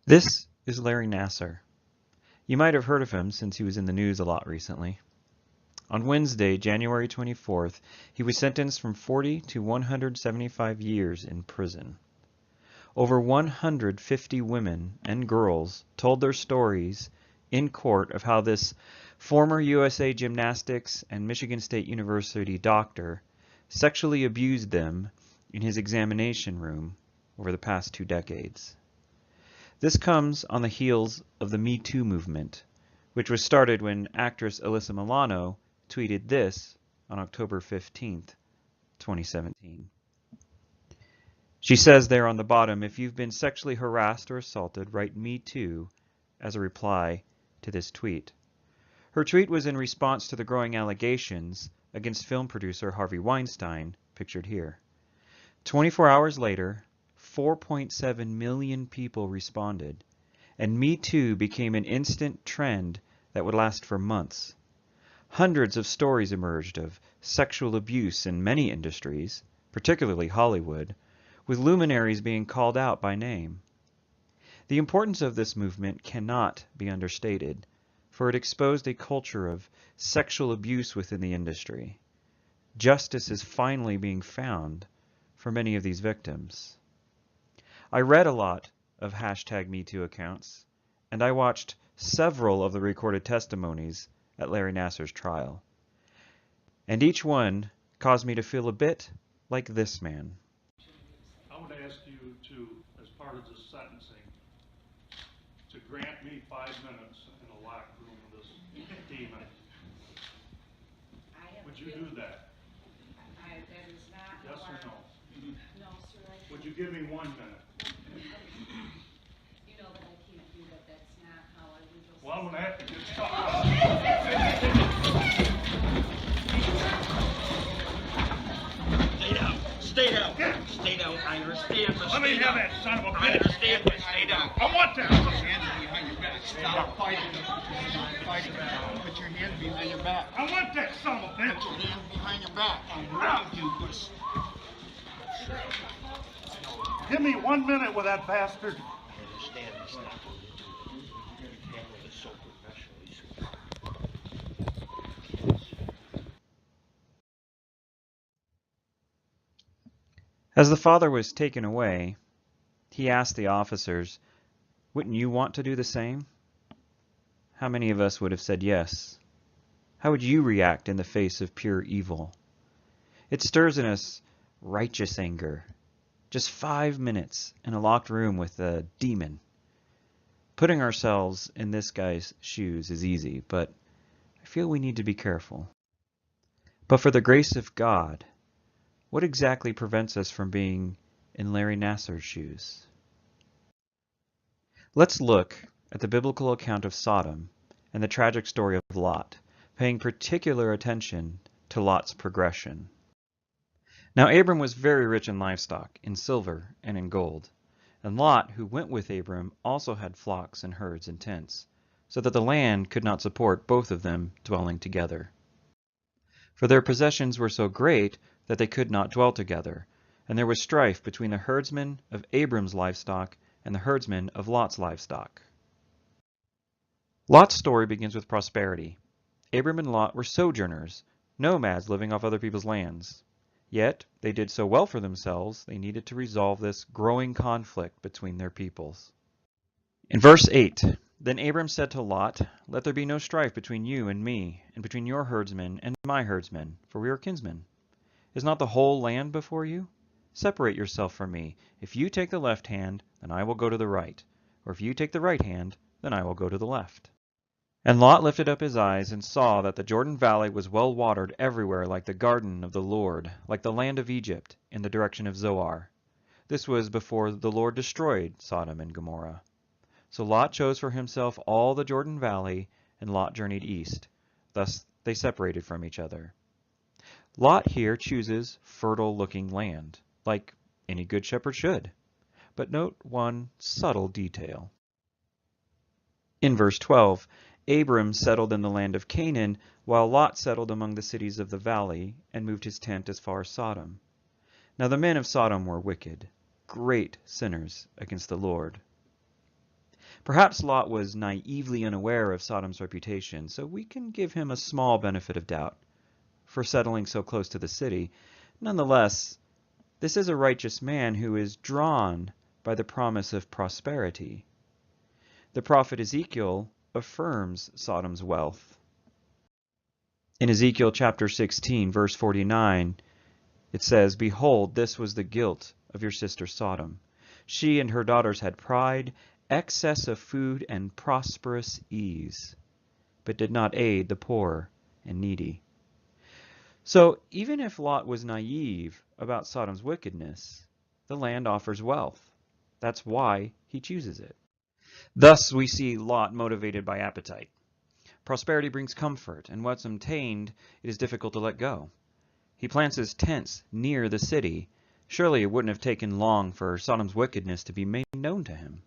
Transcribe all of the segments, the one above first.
This is Larry Nassar. You might have heard of him since he was in the news a lot recently. On Wednesday, January 24th, he was sentenced from 40 to 175 years in prison. Over 150 women and girls told their stories in court of how this former USA Gymnastics and Michigan State University doctor sexually abused them in his examination room over the past 2 decades. This comes on the heels of the Me Too movement, which was started when actress Alyssa Milano tweeted this on October 15th, 2017. She says there on the bottom, if you've been sexually harassed or assaulted, write Me Too as a reply to this tweet. Her tweet was in response to the growing allegations against film producer Harvey Weinstein, pictured here. 24 hours later, 4.7 million people responded, and Me Too became an instant trend that would last for months. Hundreds of stories emerged of sexual abuse in many industries, particularly Hollywood, with luminaries being called out by name. The importance of this movement cannot be understated, for it exposed a culture of sexual abuse within the industry. Justice is finally being found for many of these victims. I read a lot of #MeToo accounts, and I watched several of the recorded testimonies at Larry Nassar's trial. And each one caused me to feel a bit like this man. I would ask you to, as part of this sentencing, to grant me 5 minutes in the locked room of this demon. Would you do that? That is not. Yes or no? No, sir. Would you give me 1 minute? You know that I can't do that. That's not how I legal. Well, I'm going to have to get stuck up. Stay down. Stay down. I understand. Let me have that son of a bitch. I understand, but stay down. I want that. Hands behind your back. Stop fighting. Stop fighting. Put your hands behind your back. I want that son of a bitch. Put your hands behind your back. I'm around you, puss. Give me 1 minute with that bastard. I understand this now. You gotta handle this so professionally. As the father was taken away, he asked the officers, "Wouldn't you want to do the same?" How many of us would have said yes? How would you react in the face of pure evil? It stirs in us righteous anger. Just 5 minutes in a locked room with a demon. Putting ourselves in this guy's shoes is easy, but I feel we need to be careful. But for the grace of God, what exactly prevents us from being in Larry Nassar's shoes? Let's look at the biblical account of Sodom and the tragic story of Lot, paying particular attention to Lot's progression. Now Abram was very rich in livestock, in silver and in gold, and Lot, who went with Abram, also had flocks and herds and tents, so that the land could not support both of them dwelling together. For their possessions were so great that they could not dwell together, and there was strife between the herdsmen of Abram's livestock and the herdsmen of Lot's livestock. Lot's story begins with prosperity. Abram and Lot were sojourners, nomads living off other people's lands. Yet they did so well for themselves, they needed to resolve this growing conflict between their peoples. In verse 8, then Abram said to Lot, "Let there be no strife between you and me, and between your herdsmen and my herdsmen, for we are kinsmen. Is not the whole land before you? Separate yourself from me. If you take the left hand, then I will go to the right, or if you take the right hand, then I will go to the left." And Lot lifted up his eyes and saw that the Jordan Valley was well watered everywhere, like the garden of the Lord, like the land of Egypt, in the direction of Zoar. This was before the Lord destroyed Sodom and Gomorrah. So Lot chose for himself all the Jordan Valley, and Lot journeyed east. Thus they separated from each other. Lot here chooses fertile-looking land, like any good shepherd should. But note one subtle detail. In verse 12, Abram settled in the land of Canaan, while Lot settled among the cities of the valley and moved his tent as far as Sodom. Now the men of Sodom were wicked, great sinners against the Lord. Perhaps Lot was naively unaware of Sodom's reputation, so we can give him a small benefit of doubt for settling so close to the city. Nonetheless, this is a righteous man who is drawn by the promise of prosperity. The prophet Ezekiel affirms Sodom's wealth. In Ezekiel chapter 16, verse 49, it says, "Behold, this was the guilt of your sister Sodom. She and her daughters had pride, excess of food, and prosperous ease, but did not aid the poor and needy." So even if Lot was naive about Sodom's wickedness, the land offers wealth. That's why he chooses it. Thus we see Lot motivated by appetite. Prosperity brings comfort, and once obtained, it is difficult to let go. He plants his tents near the city. Surely it wouldn't have taken long for Sodom's wickedness to be made known to him.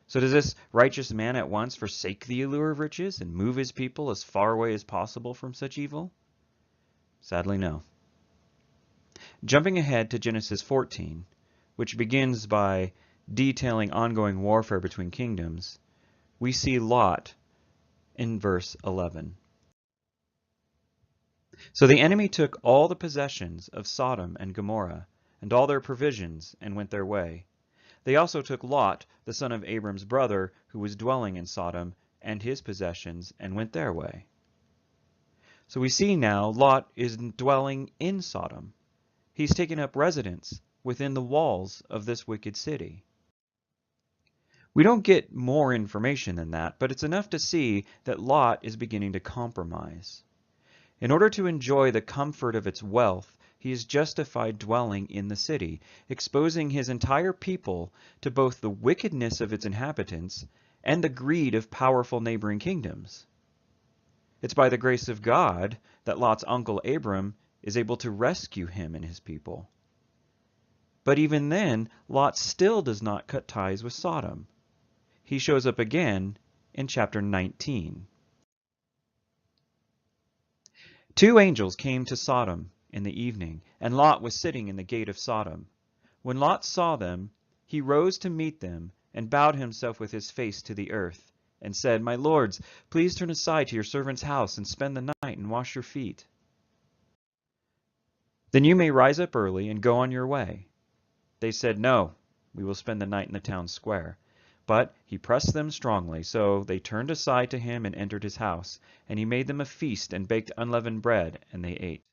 So does this righteous man at once forsake the allure of riches and move his people as far away as possible from such evil? Sadly, no. Jumping ahead to Genesis 14, which begins by detailing ongoing warfare between kingdoms, we see Lot in verse 11. "So the enemy took all the possessions of Sodom and Gomorrah, and all their provisions, and went their way. They also took Lot, the son of Abram's brother, who was dwelling in Sodom, and his possessions, and went their way." So we see now Lot is dwelling in Sodom. He's taken up residence within the walls of this wicked city. We don't get more information than that, but it's enough to see that Lot is beginning to compromise. In order to enjoy the comfort of its wealth, he is justified dwelling in the city, exposing his entire people to both the wickedness of its inhabitants and the greed of powerful neighboring kingdoms. It's by the grace of God that Lot's uncle Abram is able to rescue him and his people. But even then, Lot still does not cut ties with Sodom. He shows up again in chapter 19. "Two angels came to Sodom in the evening, and Lot was sitting in the gate of Sodom. When Lot saw them, he rose to meet them and bowed himself with his face to the earth, and said, 'My lords, please turn aside to your servant's house and spend the night and wash your feet. Then you may rise up early and go on your way.' They said, 'No, we will spend the night in the town square.' But he pressed them strongly, so they turned aside to him and entered his house, and he made them a feast and baked unleavened bread, and they ate.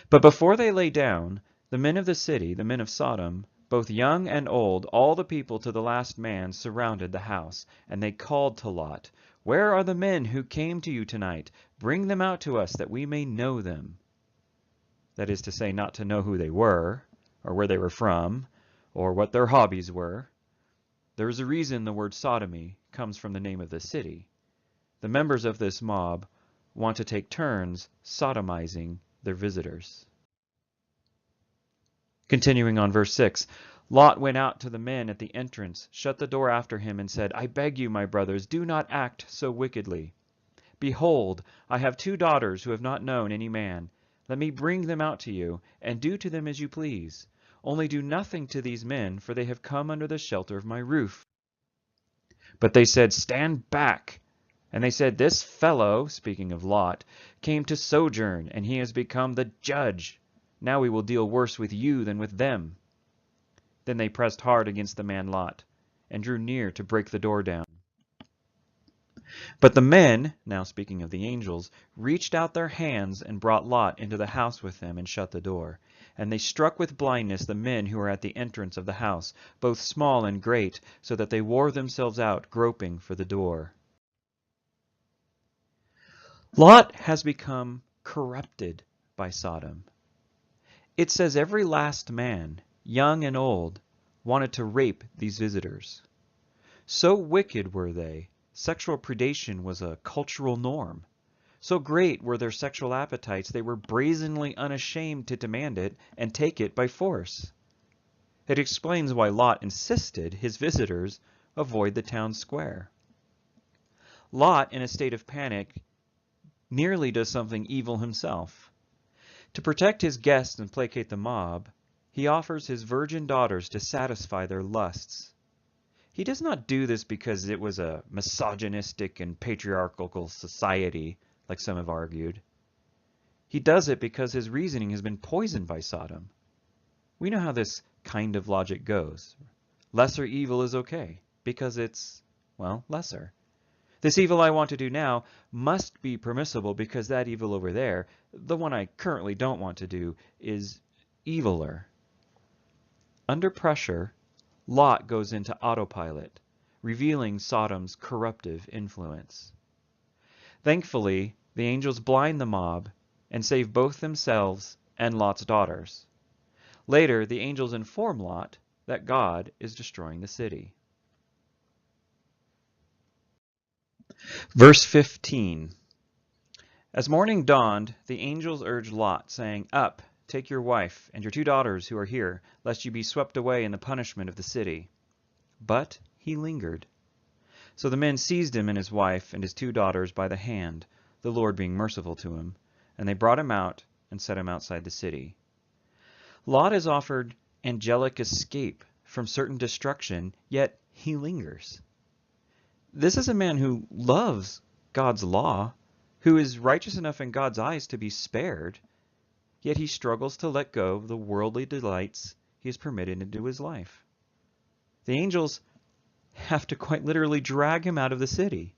But before they lay down, the men of the city, the men of Sodom, both young and old, all the people to the last man, surrounded the house, and they called to Lot, 'Where are the men who came to you tonight? Bring them out to us that we may know them.' That is to say, not to know who they were, or where they were from, or what their hobbies were. There is a reason the word sodomy comes from the name of the city. The members of this mob want to take turns sodomizing their visitors. Continuing on verse 6, Lot went out to the men at the entrance, shut the door after him, and said, 'I beg you, my brothers, do not act so wickedly. Behold, I have 2 daughters who have not known any man. Let me bring them out to you, and do to them as you please. Only do nothing to these men, for they have come under the shelter of my roof.' But they said, 'Stand back.' And they said, 'This fellow,' speaking of Lot, 'came to sojourn, and he has become the judge. Now we will deal worse with you than with them.' Then they pressed hard against the man Lot, and drew near to break the door down. But the men," now speaking of the angels, "reached out their hands and brought Lot into the house with them and shut the door. And they struck with blindness the men who were at the entrance of the house, both small and great, so that they wore themselves out, groping for the door." Lot has become corrupted by Sodom. It says every last man, young and old, wanted to rape these visitors. So wicked were they, sexual predation was a cultural norm. So great were their sexual appetites, they were brazenly unashamed to demand it and take it by force. It explains why Lot insisted his visitors avoid the town square. Lot, in a state of panic, nearly does something evil himself. To protect his guests and placate the mob, he offers his virgin daughters to satisfy their lusts. He does not do this because it was a misogynistic and patriarchal society, like some have argued. He does it because his reasoning has been poisoned by Sodom. We know how this kind of logic goes. Lesser evil is okay because it's, well, lesser. This evil I want to do now must be permissible because that evil over there, the one I currently don't want to do, is eviler. Under pressure, Lot goes into autopilot, revealing Sodom's corruptive influence. Thankfully, the angels blind the mob and save both themselves and Lot's daughters. Later, the angels inform Lot that God is destroying the city. Verse 15. As morning dawned, the angels urged Lot, saying, "Up, take your wife and your 2 daughters who are here, lest you be swept away in the punishment of the city." But he lingered. So the men seized him and his wife and his 2 daughters by the hand, the Lord being merciful to him, and they brought him out and set him outside the city. Lot is offered angelic escape from certain destruction, yet he lingers. This is a man who loves God's law, who is righteous enough in God's eyes to be spared, yet he struggles to let go of the worldly delights he is permitted into his life. The angels have to quite literally drag him out of the city.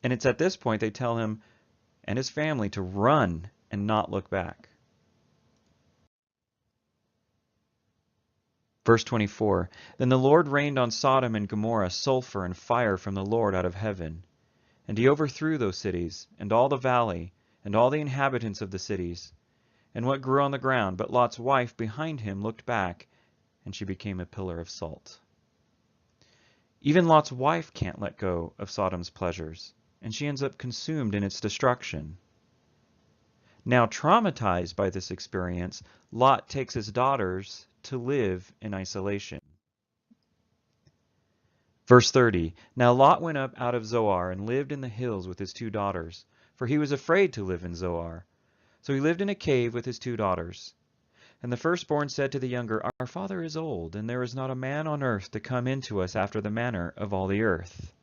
And it's at this point they tell him and his family to run and not look back. Verse 24, Then the Lord rained on Sodom and Gomorrah sulfur and fire from the Lord out of heaven. And he overthrew those cities, and all the valley, and all the inhabitants of the cities, and what grew on the ground. But Lot's wife behind him looked back, and she became a pillar of salt. Even Lot's wife can't let go of Sodom's pleasures, and she ends up consumed in its destruction. Now traumatized by this experience, Lot takes his daughters to live in isolation. Verse 30, Now Lot went up out of Zoar and lived in the hills with his 2 daughters, for he was afraid to live in Zoar. So he lived in a cave with his 2 daughters. And the firstborn said to the younger, Our father is old, and there is not a man on earth to come in to us after the manner of all the earth.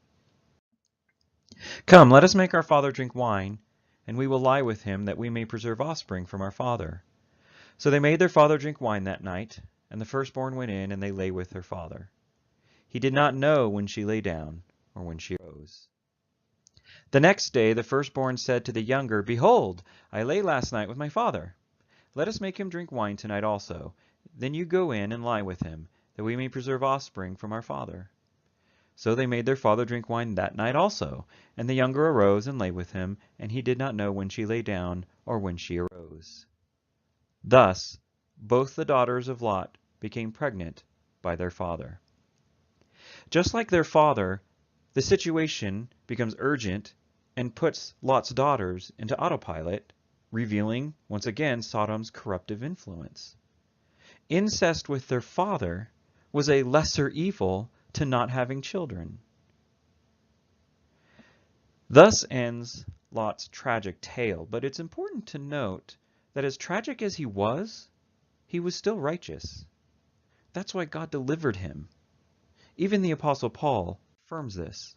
Come, let us make our father drink wine, and we will lie with him, that we may preserve offspring from our father. So they made their father drink wine that night, and the firstborn went in, and they lay with her father. He did not know when she lay down, or when she rose. The next day the firstborn said to the younger, Behold, I lay last night with my father. Let us make him drink wine tonight also. Then you go in and lie with him, that we may preserve offspring from our father. So they made their father drink wine that night also, and the younger arose and lay with him, and he did not know when she lay down, or when she arose. Thus, both the daughters of Lot became pregnant by their father. Just like their father, the situation becomes urgent and puts Lot's daughters into autopilot, revealing, once again, Sodom's corruptive influence. Incest with their father was a lesser evil to not having children. Thus ends Lot's tragic tale, but it's important to note that as tragic as he was still righteous. That's why God delivered him. Even the Apostle Paul affirms this.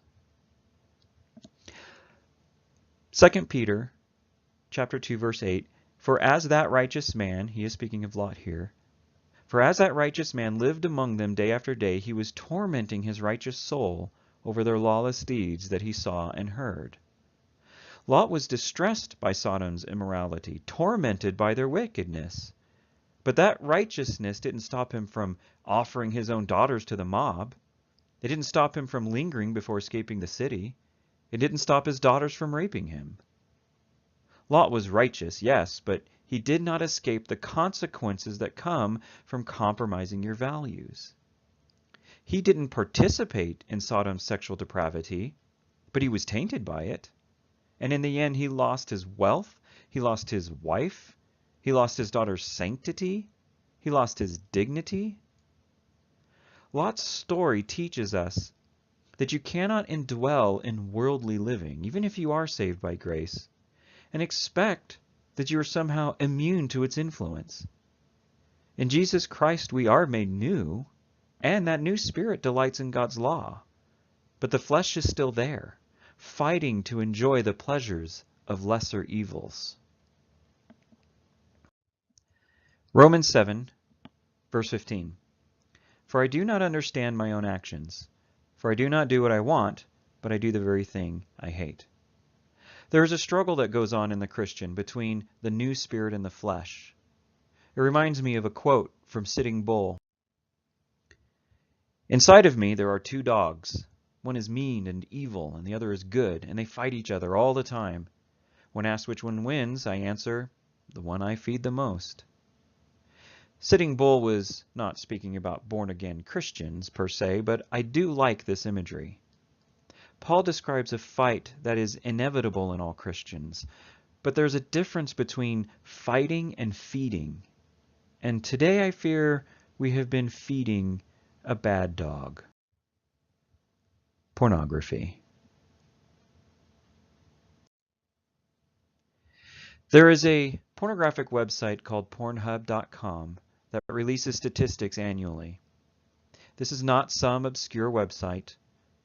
2 Peter chapter 2, verse 8, For as that righteous man, he is speaking of Lot here, for as that righteous man lived among them day after day, he was tormenting his righteous soul over their lawless deeds that he saw and heard. Lot was distressed by Sodom's immorality, tormented by their wickedness. But that righteousness didn't stop him from offering his own daughters to the mob. It didn't stop him from lingering before escaping the city. It didn't stop his daughters from raping him. Lot was righteous, yes, but he did not escape the consequences that come from compromising your values. He didn't participate in Sodom's sexual depravity, but he was tainted by it. And in the end, he lost his wealth, he lost his wife, he lost his daughter's sanctity, he lost his dignity. Lot's story teaches us that you cannot indwell in worldly living, even if you are saved by grace, and expect that you are somehow immune to its influence. In Jesus Christ we are made new, And that new spirit delights in God's law. But the flesh is still there, fighting to enjoy the pleasures of lesser evils. Romans 7, verse 15. For I do not understand my own actions. For I do not do what I want, but I do the very thing I hate. There is a struggle that goes on in the Christian between the new spirit and the flesh. It reminds me of a quote from Sitting Bull. Inside of me there are two dogs. One is mean and evil, and the other is good, and they fight each other all the time. When asked which one wins, I answer, the one I feed the most. Sitting Bull was not speaking about born-again Christians per se, but I do like this imagery. Paul describes a fight that is inevitable in all Christians, but there's a difference between fighting and feeding. And today I fear we have been feeding a bad dog. Pornography. There is a pornographic website called Pornhub.com that releases statistics annually. This is not some obscure website.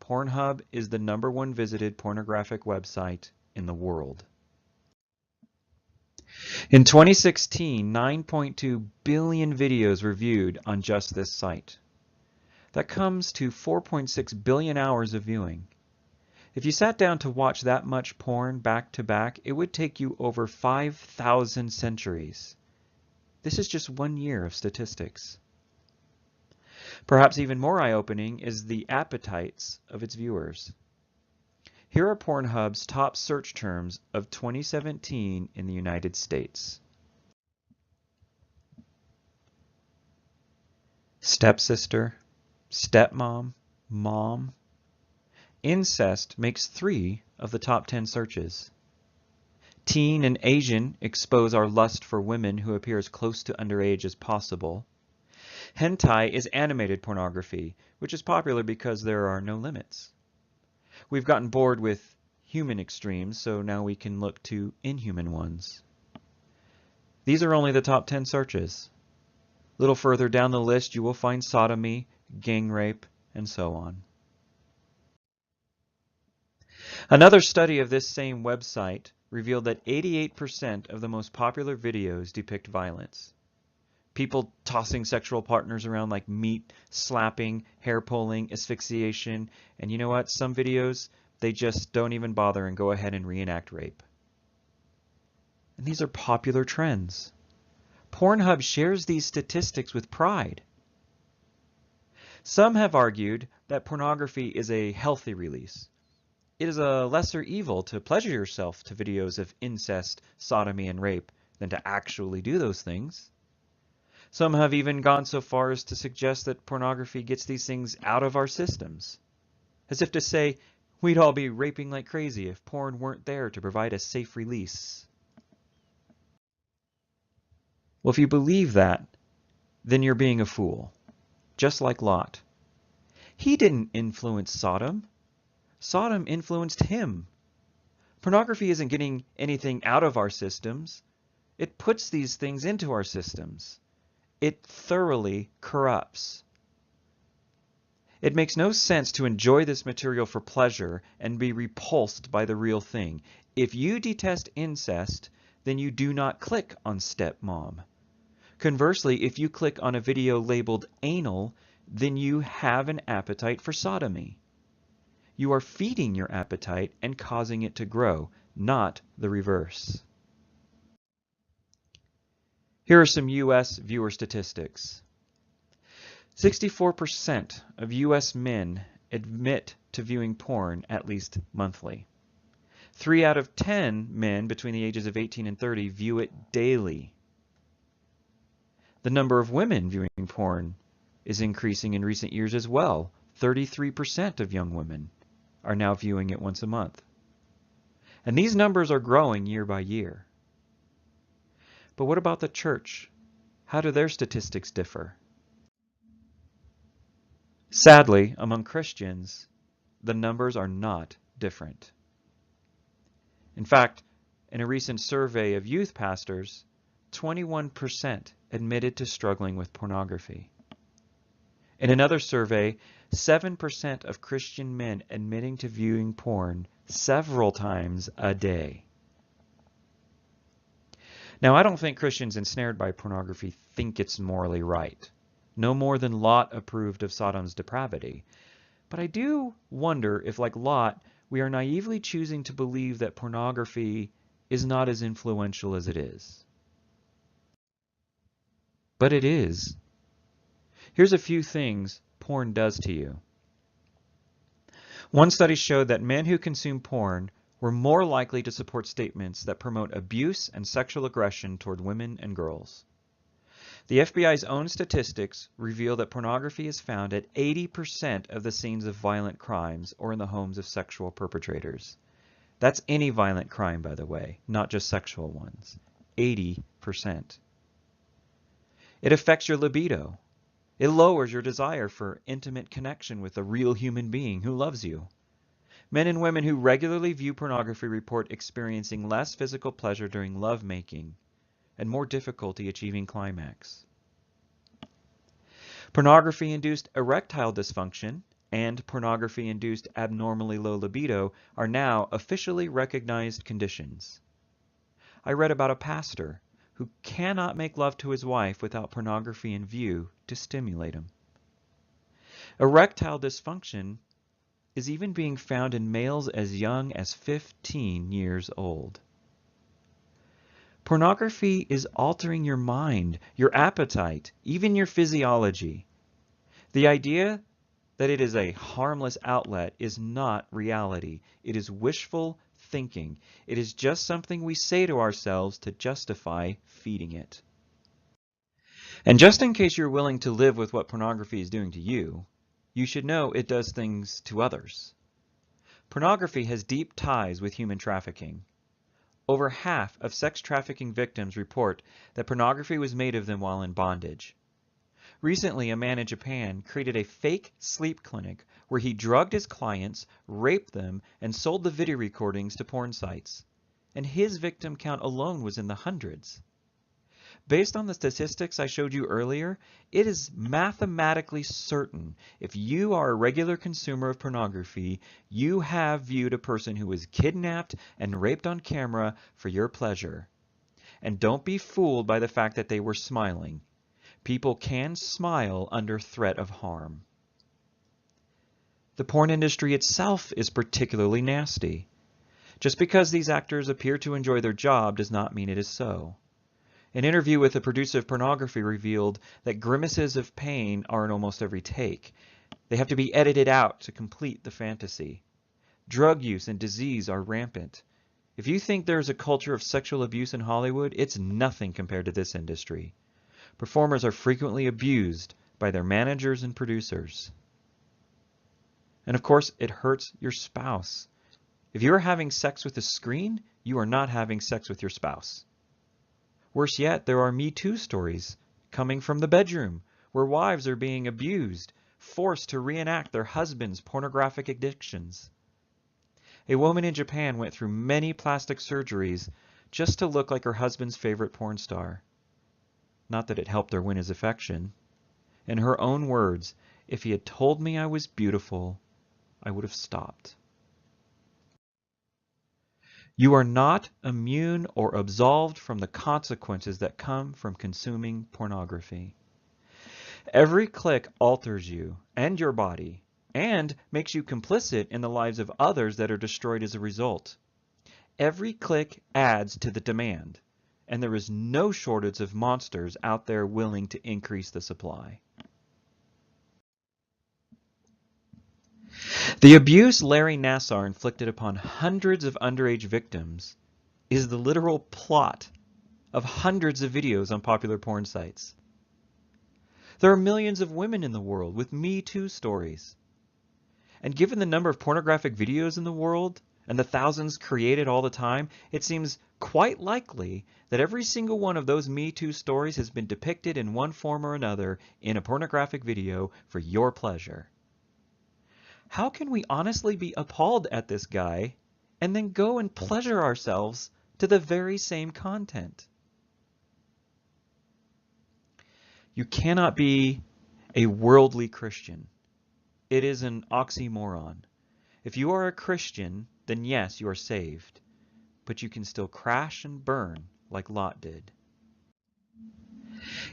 Pornhub is the #1 visited pornographic website in the world. In 2016, 9.2 billion videos were viewed on just this site. That comes to 4.6 billion hours of viewing. If you sat down to watch that much porn back to back, it would take you over 5,000 centuries. This is just 1 year of statistics. Perhaps even more eye-opening is the appetites of its viewers. Here are Pornhub's top search terms of 2017 in the United States. Stepsister, stepmom, mom. Incest makes 3 of the top 10 searches. Teen and Asian expose our lust for women who appear as close to underage as possible. Hentai is animated pornography, which is popular because there are no limits. We've gotten bored with human extremes, so now we can look to inhuman ones. These are only the top 10 searches. A little further down the list, you will find sodomy, gang rape, and so on. Another study of this same website revealed that 88% of the most popular videos depict violence. People tossing sexual partners around like meat, slapping, hair pulling, asphyxiation, and you know what? Some videos, they just don't even bother and go ahead and reenact rape. And these are popular trends. Pornhub shares these statistics with pride. Some have argued that pornography is a healthy release. It is a lesser evil to pleasure yourself to videos of incest, sodomy, and rape than to actually do those things. Some have even gone so far as to suggest that pornography gets these things out of our systems, as if to say we'd all be raping like crazy if porn weren't there to provide a safe release. Well, if you believe that, then you're being a fool, just like Lot. He didn't influence Sodom. Sodom influenced him. Pornography isn't getting anything out of our systems. It puts these things into our systems. It thoroughly corrupts. It makes no sense to enjoy this material for pleasure and be repulsed by the real thing. If you detest incest, then you do not click on stepmom. Conversely, if you click on a video labeled anal, then you have an appetite for sodomy. You are feeding your appetite and causing it to grow, not the reverse. Here are some U.S. viewer statistics. 64% of U.S. men admit to viewing porn at least monthly. 3 out of 10 men between the ages of 18 and 30 view it daily. The number of women viewing porn is increasing in recent years as well. 33% of young women are now viewing it once a month. And these numbers are growing year by year. But what about the church? How do their statistics differ? Sadly, among Christians, the numbers are not different. In fact, in a recent survey of youth pastors, 21% admitted to struggling with pornography. In another survey, 7% of Christian men admitting to viewing porn several times a day. Now, I don't think Christians ensnared by pornography think it's morally right, no more than Lot approved of Sodom's depravity. But I do wonder if, like Lot, we are naively choosing to believe that pornography is not as influential as it is. But it is. Here's a few things porn does to you. One study showed that men who consume porn were more likely to support statements that promote abuse and sexual aggression toward women and girls. The FBI's own statistics reveal that pornography is found at 80% of the scenes of violent crimes or in the homes of sexual perpetrators. That's any violent crime, by the way, not just sexual ones. 80%. It affects your libido. It lowers your desire for intimate connection with a real human being who loves you. Men and women who regularly view pornography report experiencing less physical pleasure during lovemaking and more difficulty achieving climax. Pornography-induced erectile dysfunction and pornography-induced abnormally low libido are now officially recognized conditions. I read about a pastor who cannot make love to his wife without pornography in view to stimulate him. Erectile dysfunction is even being found in males as young as 15 years old. Pornography is altering your mind, your appetite, even your physiology. The idea that it is a harmless outlet is not reality. It is wishful thinking. It is just something we say to ourselves to justify feeding it. And just in case you're willing to live with what pornography is doing to you, you should know it does things to others. Pornography has deep ties with human trafficking. Over half of sex trafficking victims report that pornography was made of them while in bondage. Recently, a man in Japan created a fake sleep clinic where he drugged his clients, raped them, and sold the video recordings to porn sites. And his victim count alone was in the hundreds. Based on the statistics I showed you earlier, it is mathematically certain if you are a regular consumer of pornography, you have viewed a person who was kidnapped and raped on camera for your pleasure. And don't be fooled by the fact that they were smiling. People can smile under threat of harm. The porn industry itself is particularly nasty. Just because these actors appear to enjoy their job does not mean it is so. An interview with a producer of pornography revealed that grimaces of pain are in almost every take. They have to be edited out to complete the fantasy. Drug use and disease are rampant. If you think there's a culture of sexual abuse in Hollywood, it's nothing compared to this industry. Performers are frequently abused by their managers and producers. And of course, it hurts your spouse. If you are having sex with a screen, you are not having sex with your spouse. Worse yet, there are Me Too stories coming from the bedroom, where wives are being abused, forced to reenact their husband's pornographic addictions. A woman in Japan went through many plastic surgeries just to look like her husband's favorite porn star. Not that it helped her win his affection. In her own words, if he had told me I was beautiful, I would have stopped. You are not immune or absolved from the consequences that come from consuming pornography. Every click alters you and your body and makes you complicit in the lives of others that are destroyed as a result. Every click adds to the demand, and there is no shortage of monsters out there willing to increase the supply. The abuse Larry Nassar inflicted upon hundreds of underage victims is the literal plot of hundreds of videos on popular porn sites. There are millions of women in the world with Me Too stories. And given the number of pornographic videos in the world and the thousands created all the time, it seems quite likely that every single one of those Me Too stories has been depicted in one form or another in a pornographic video for your pleasure. How can we honestly be appalled at this guy and then go and pleasure ourselves to the very same content? You cannot be a worldly Christian. It is an oxymoron. If you are a Christian, then yes, you are saved, but you can still crash and burn like Lot did.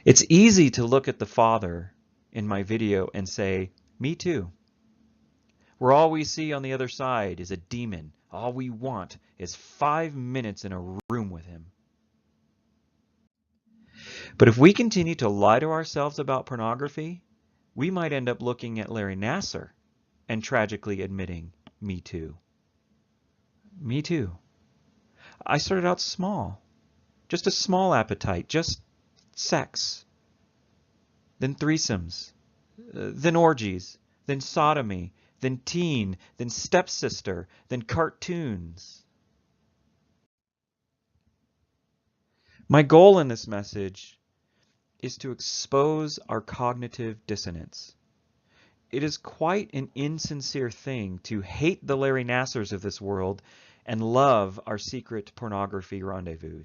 It's easy to look at the father in my video and say, me too. Where all we see on the other side is a demon. All we want is 5 minutes in a room with him. But if we continue to lie to ourselves about pornography, we might end up looking at Larry Nassar and tragically admitting, me too. Me too. I started out small, just a small appetite, just sex, then threesomes, then orgies, then sodomy, then teen, then stepsister, then cartoons. My goal in this message is to expose our cognitive dissonance. It is quite an insincere thing to hate the Larry Nassars of this world and love our secret pornography rendezvous.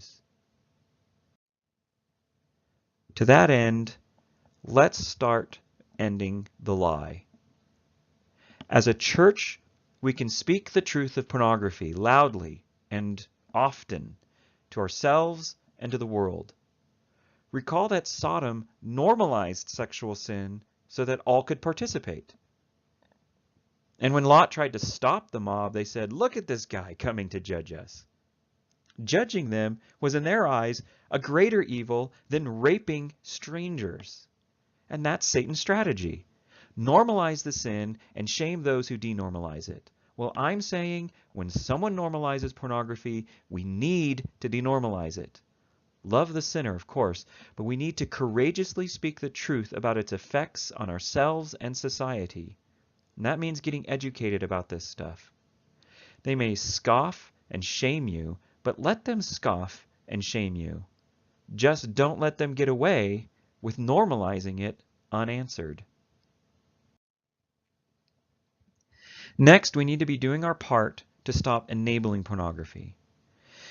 To that end, let's start ending the lie. As a church, we can speak the truth of pornography loudly and often to ourselves and to the world. Recall that Sodom normalized sexual sin so that all could participate. And when Lot tried to stop the mob, they said, "Look at this guy coming to judge us." Judging them was in their eyes a greater evil than raping strangers. And that's Satan's strategy. Normalize the sin and shame those who denormalize it. Well, I'm saying when someone normalizes pornography, we need to denormalize it. Love the sinner, of course, but we need to courageously speak the truth about its effects on ourselves and society. And that means getting educated about this stuff. They may scoff and shame you, but let them scoff and shame you. Just don't let them get away with normalizing it unanswered. Next, we need to be doing our part to stop enabling pornography.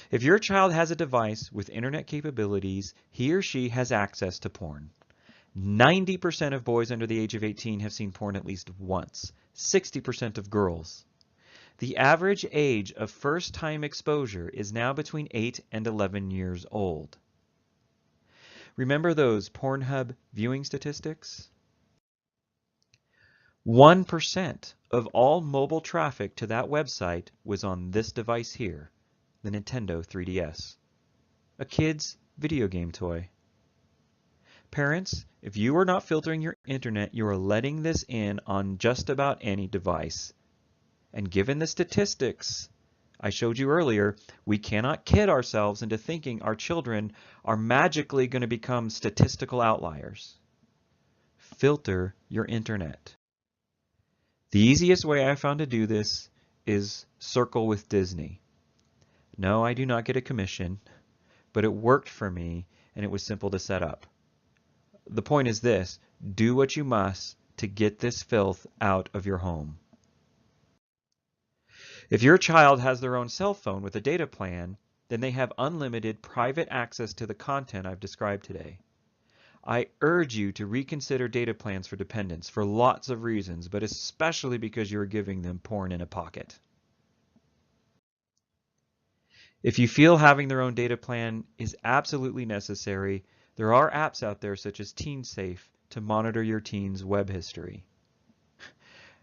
If your child has a device with internet capabilities, he or she has access to porn. 90% of boys under the age of 18 have seen porn at least once, 60% of girls. The average age of first-time exposure is now between 8 and 11 years old. Remember those Pornhub viewing statistics? 1% of all mobile traffic to that website was on this device here, the Nintendo 3DS, a kid's video game toy. Parents, if you are not filtering your internet, you are letting this in on just about any device. And given the statistics I showed you earlier, we cannot kid ourselves into thinking our children are magically going to become statistical outliers. Filter your internet. The easiest way I found to do this is circle with Disney. No, I do not get a commission, but it worked for me and it was simple to set up. The point is this: do what you must to get this filth out of your home. If your child has their own cell phone with a data plan, then they have unlimited private access to the content I've described today. I urge you to reconsider data plans for dependents for lots of reasons, but especially because you're giving them porn in a pocket. If you feel having their own data plan is absolutely necessary, there are apps out there such as TeenSafe to monitor your teen's web history.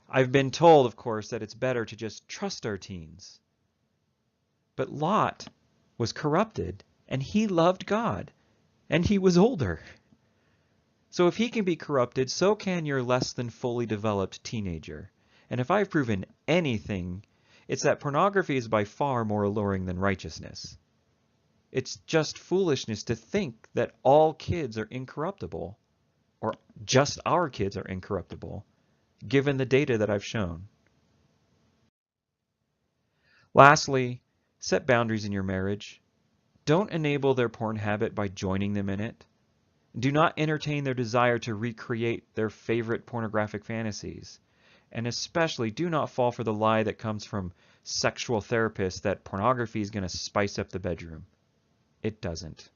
I've been told, of course, that it's better to just trust our teens. But Lot was corrupted, and he loved God, and he was older. So if he can be corrupted, so can your less than fully developed teenager. And if I've proven anything, it's that pornography is by far more alluring than righteousness. It's just foolishness to think that all kids are incorruptible, or just our kids are incorruptible, given the data that I've shown. Lastly, set boundaries in your marriage. Don't enable their porn habit by joining them in it. Do not entertain their desire to recreate their favorite pornographic fantasies. And especially do not fall for the lie that comes from sexual therapists that pornography is going to spice up the bedroom. It doesn't.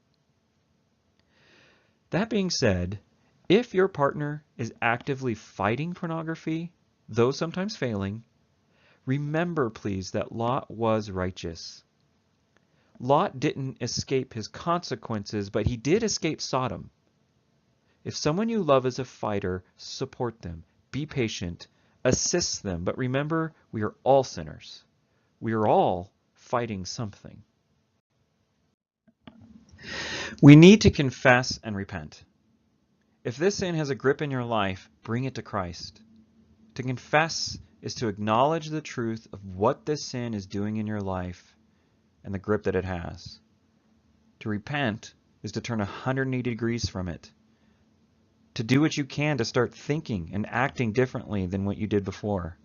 That being said, If your partner is actively fighting pornography, though sometimes failing, remember, please, that Lot was righteous. Lot didn't escape his consequences, but he did escape Sodom. If someone you love is a fighter, support them, be patient, assist them, but remember, we are all sinners. We are all fighting something. We need to confess and repent. If this sin has a grip in your life, bring it to Christ. To confess is to acknowledge the truth of what this sin is doing in your life and the grip that it has. To repent is to turn 180 degrees from it. To do what you can to start thinking and acting differently than what you did before.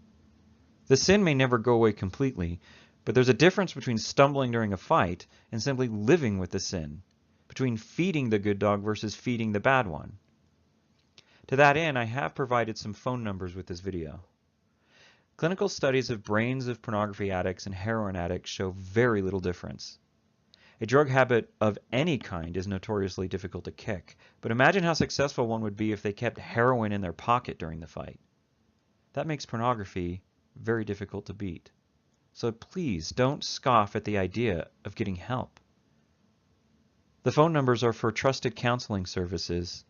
The sin may never go away completely, but there's a difference between stumbling during a fight and simply living with the sin, between feeding the good dog versus feeding the bad one. To that end, I have provided some phone numbers with this video. Clinical studies of brains of pornography addicts and heroin addicts show very little difference. A drug habit of any kind is notoriously difficult to kick, but imagine how successful one would be if they kept heroin in their pocket during the fight. That makes pornography very difficult to beat. So please don't scoff at the idea of getting help. The phone numbers are for trusted counseling services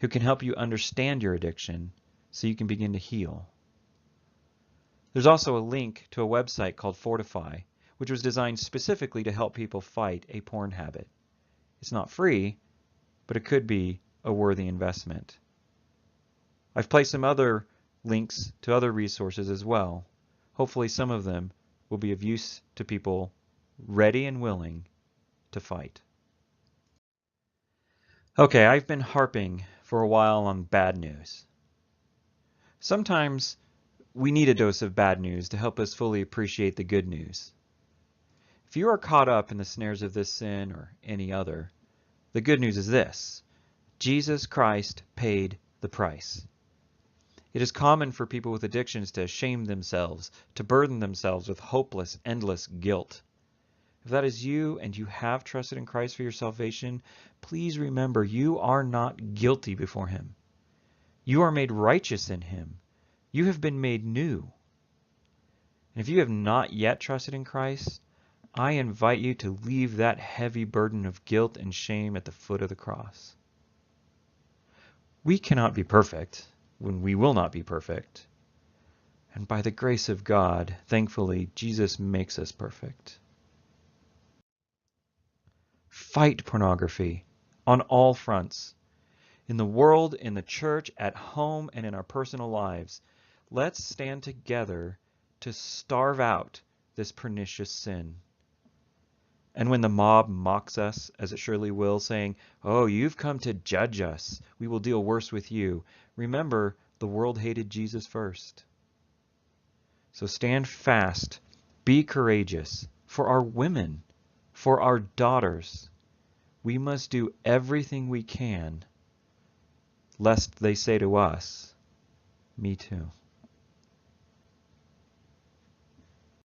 who can help you understand your addiction so you can begin to heal. There's also a link to a website called Fortify, which was designed specifically to help people fight a porn habit. It's not free, but it could be a worthy investment. I've placed some other links to other resources as well. Hopefully some of them will be of use to people ready and willing to fight. Okay, I've been harping for a while on bad news. Sometimes we need a dose of bad news to help us fully appreciate the good news. If you are caught up in the snares of this sin or any other, the good news is this: Jesus Christ paid the price. It is common for people with addictions to shame themselves, to burden themselves with hopeless, endless guilt. If that is you and you have trusted in Christ for your salvation, please remember you are not guilty before Him. You are made righteous in Him. You have been made new. And if you have not yet trusted in Christ, I invite you to leave that heavy burden of guilt and shame at the foot of the cross. We cannot be perfect when we will not be perfect. And by the grace of God, thankfully, Jesus makes us perfect. Fight pornography on all fronts. In the world, in the church, at home, and in our personal lives. Let's stand together to starve out this pernicious sin. And when the mob mocks us, as it surely will, saying, "Oh, you've come to judge us. We will deal worse with you," remember, the world hated Jesus first. So stand fast. Be courageous. For our women, for our daughters, we must do everything we can, lest they say to us, "Me too."